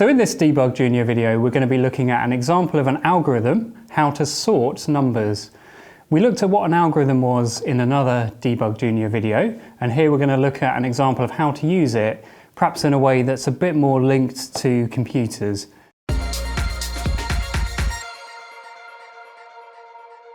So in this DebuggedJNR video, we're going to be looking at an example of an algorithm, how to sort numbers. We looked at what an algorithm was in another DebuggedJNR video, and here we're going to look at an example of how to use it, perhaps in a way that's a bit more linked to computers.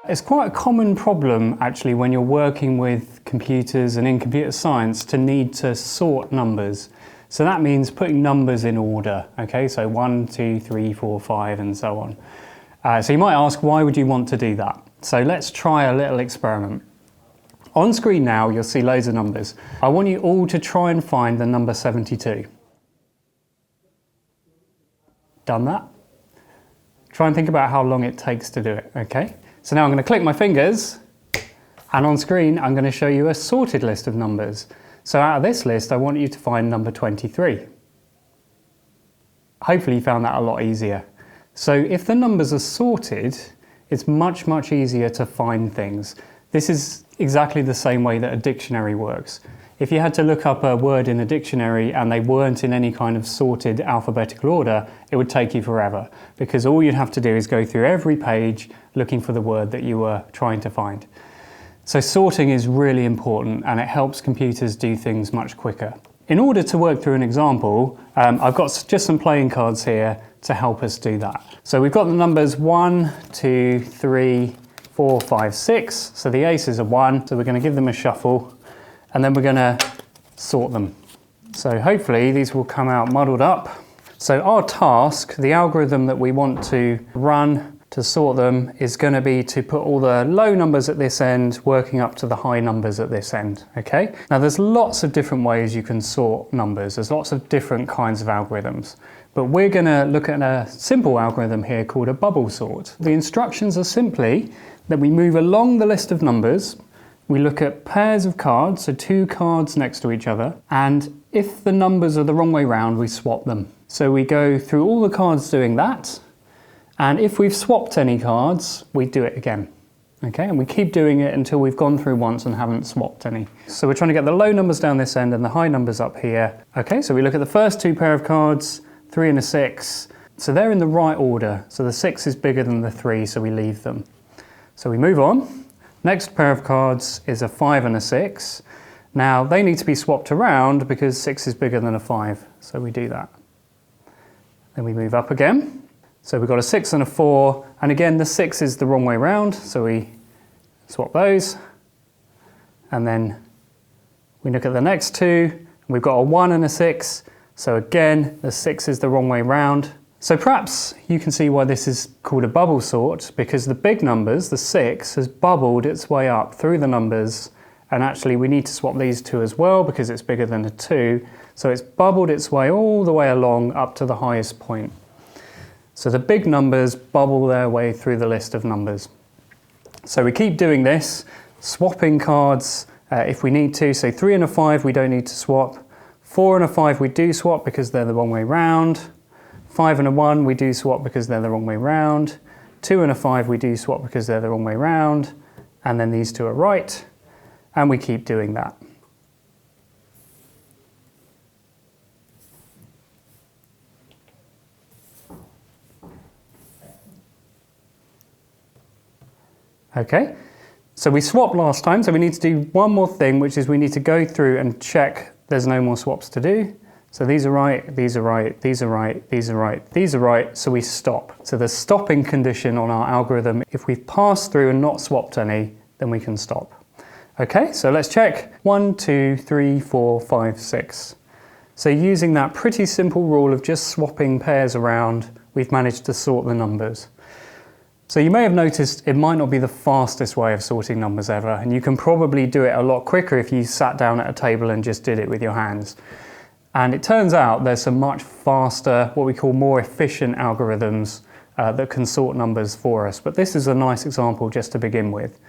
It's quite a common problem actually when you're working with computers and in computer science to need to sort numbers. So that means putting numbers in order, okay? So 1, 2, 3, 4, 5 and so on. So you might ask, why would you want to do that? So let's try a little experiment. On screen now you'll see loads of numbers. I want you all to try and find the number 72. Done that? Try and think about how long it takes to do it, okay? So now I'm going to click my fingers, and on screen I'm going to show you a sorted list of numbers. So out of this list I want you to find number 23. Hopefully you found that a lot easier. So if the numbers are sorted, it's much easier to find things. This is exactly the same way that a dictionary works. If you had to look up a word in a dictionary and they weren't in any kind of sorted alphabetical order, it would take you forever, because all you'd have to do is go through every page looking for the word that you were trying to find. So sorting is really important, and it helps computers do things much quicker. In order to work through an example, I've got just some playing cards here to help us do that. So we've got the numbers 1, 2, 3, 4, 5, 6. So the aces are 1, so we're going to give them a shuffle. And then we're going to sort them. So hopefully these will come out muddled up. So our task, the algorithm that we want to run to sort them, is going to be to put all the low numbers at this end working up to the high numbers at this end, okay? Now there's lots of different ways you can sort numbers. There's lots of different kinds of algorithms. But we're going to look at a simple algorithm here called a bubble sort. The instructions are simply that we move along the list of numbers. We look at pairs of cards, so two cards next to each other, and if the numbers are the wrong way round, we swap them. So we go through all the cards doing that, and if we've swapped any cards, we do it again. Okay, and we keep doing it until we've gone through once and haven't swapped any. So we're trying to get the low numbers down this end and the high numbers up here. Okay, so we look at the first two pair of cards, 3 and a 6. So they're in the right order. So the 6 is bigger than the 3, so we leave them. So we move on. Next pair of cards is a 5 and a 6. Now they need to be swapped around because 6 is bigger than a 5, so we do that. Then we move up again. So we've got a 6 and a 4, and again the 6 is the wrong way round, so we swap those. And then we look at the next two, and we've got a 1 and a 6, so again the 6 is the wrong way round. So perhaps you can see why this is called a bubble sort, because the big numbers, the 6, has bubbled its way up through the numbers, and actually we need to swap these two as well because it's bigger than a 2, so it's bubbled its way all the way along up to the highest point. So the big numbers bubble their way through the list of numbers. So we keep doing this, swapping cards if we need to. So 3 and a 5 we don't need to swap, 4 and a 5 we do swap because they're the wrong way round. 5 and a 1 we do swap because they're the wrong way round. 2 and a 5 we do swap because they're the wrong way round. And then these two are right. And we keep doing that. Okay, so we swapped last time, so we need to do one more thing, which is we need to go through and check there's no more swaps to do. So these are right, these are right, these are right, these are right, these are right, so we stop. So the stopping condition on our algorithm, if we've passed through and not swapped any, then we can stop. Okay, so let's check. 1, 2, 3, 4, 5, 6. So using that pretty simple rule of just swapping pairs around, we've managed to sort the numbers. So you may have noticed it might not be the fastest way of sorting numbers ever, and you can probably do it a lot quicker if you sat down at a table and just did it with your hands. And it turns out there's some much faster, what we call more efficient algorithms that can sort numbers for us. But this is a nice example just to begin with.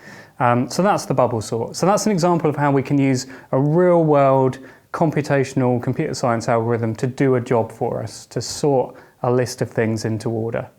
So that's the bubble sort. So that's an example of how we can use a real world computational computer science algorithm to do a job for us, to sort a list of things into order.